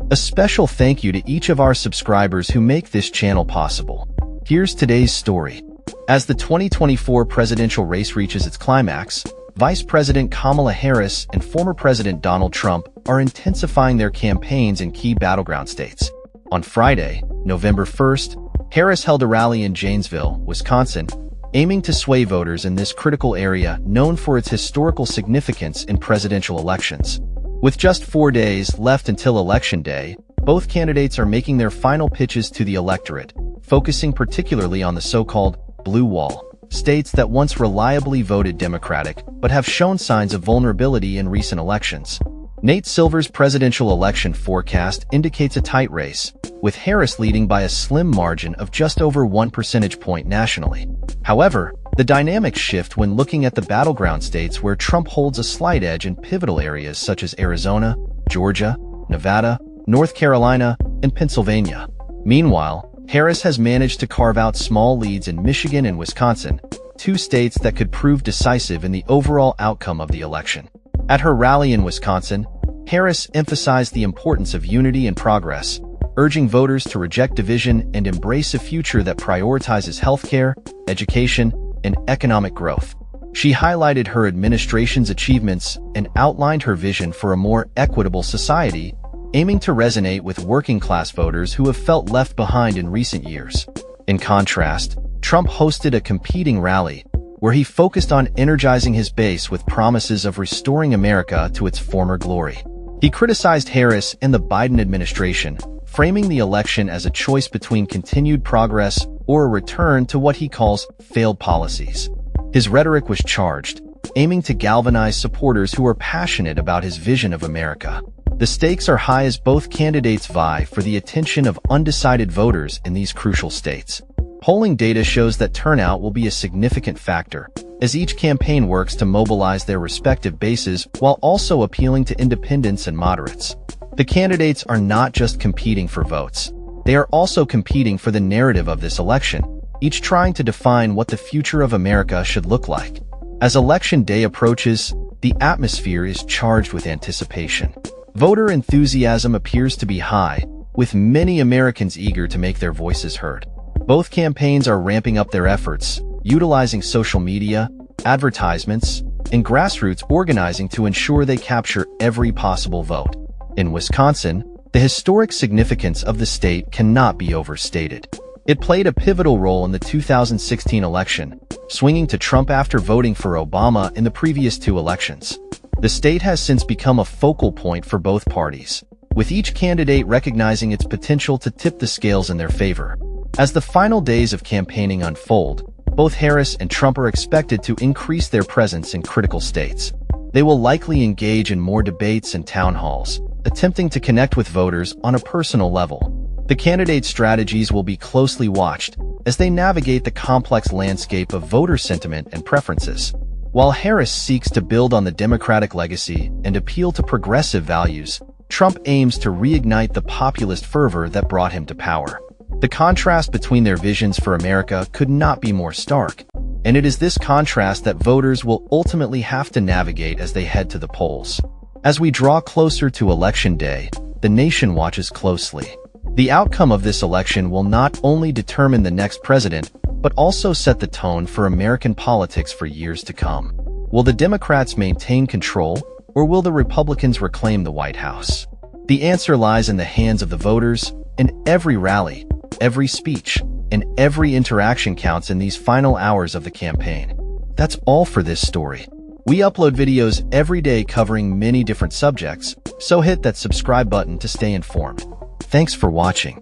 A special thank you to each of our subscribers who make this channel possible. Here's today's story. As the 2024 presidential race reaches its climax, Vice President Kamala Harris and former President Donald Trump are intensifying their campaigns in key battleground states. On Friday, November 1st, Harris held a rally in Janesville, Wisconsin, aiming to sway voters in this critical area known for its historical significance in presidential elections. With just 4 days left until Election Day, both candidates are making their final pitches to the electorate, focusing particularly on the so-called blue wall, states that once reliably voted Democratic but have shown signs of vulnerability in recent elections. Nate Silver's presidential election forecast indicates a tight race, with Harris leading by a slim margin of just over 1 percentage point nationally. However, the dynamics shift when looking at the battleground states where Trump holds a slight edge in pivotal areas such as Arizona, Georgia, Nevada, North Carolina, and Pennsylvania. Meanwhile, Harris has managed to carve out small leads in Michigan and Wisconsin, 2 states that could prove decisive in the overall outcome of the election. At her rally in Wisconsin, Harris emphasized the importance of unity and progress, urging voters to reject division and embrace a future that prioritizes healthcare, education, and economic growth. She highlighted her administration's achievements and outlined her vision for a more equitable society, aiming to resonate with working-class voters who have felt left behind in recent years. In contrast, Trump hosted a competing rally, where he focused on energizing his base with promises of restoring America to its former glory. He criticized Harris and the Biden administration, framing the election as a choice between continued progress or a return to what he calls failed policies. His rhetoric was charged, aiming to galvanize supporters who are passionate about his vision of America. The stakes are high as both candidates vie for the attention of undecided voters in these crucial states. Polling data shows that turnout will be a significant factor, as each campaign works to mobilize their respective bases while also appealing to independents and moderates. The candidates are not just competing for votes. They are also competing for the narrative of this election, each trying to define what the future of America should look like. As Election Day approaches, the atmosphere is charged with anticipation. Voter enthusiasm appears to be high, with many Americans eager to make their voices heard. Both campaigns are ramping up their efforts, utilizing social media, advertisements, and grassroots organizing to ensure they capture every possible vote. In Wisconsin, the historic significance of the state cannot be overstated. It played a pivotal role in the 2016 election, swinging to Trump after voting for Obama in the previous 2 elections. The state has since become a focal point for both parties, with each candidate recognizing its potential to tip the scales in their favor. As the final days of campaigning unfold, both Harris and Trump are expected to increase their presence in critical states. They will likely engage in more debates and town halls, attempting to connect with voters on a personal level. The candidates' strategies will be closely watched as they navigate the complex landscape of voter sentiment and preferences. While Harris seeks to build on the Democratic legacy and appeal to progressive values, Trump aims to reignite the populist fervor that brought him to power. The contrast between their visions for America could not be more stark, and it is this contrast that voters will ultimately have to navigate as they head to the polls. As we draw closer to Election Day, the nation watches closely. The outcome of this election will not only determine the next president, but also set the tone for American politics for years to come. Will the Democrats maintain control, or will the Republicans reclaim the White House? The answer lies in the hands of the voters, and every rally, every speech, and every interaction counts in these final hours of the campaign. That's all for this story. We upload videos every day covering many different subjects, so hit that subscribe button to stay informed. Thanks for watching.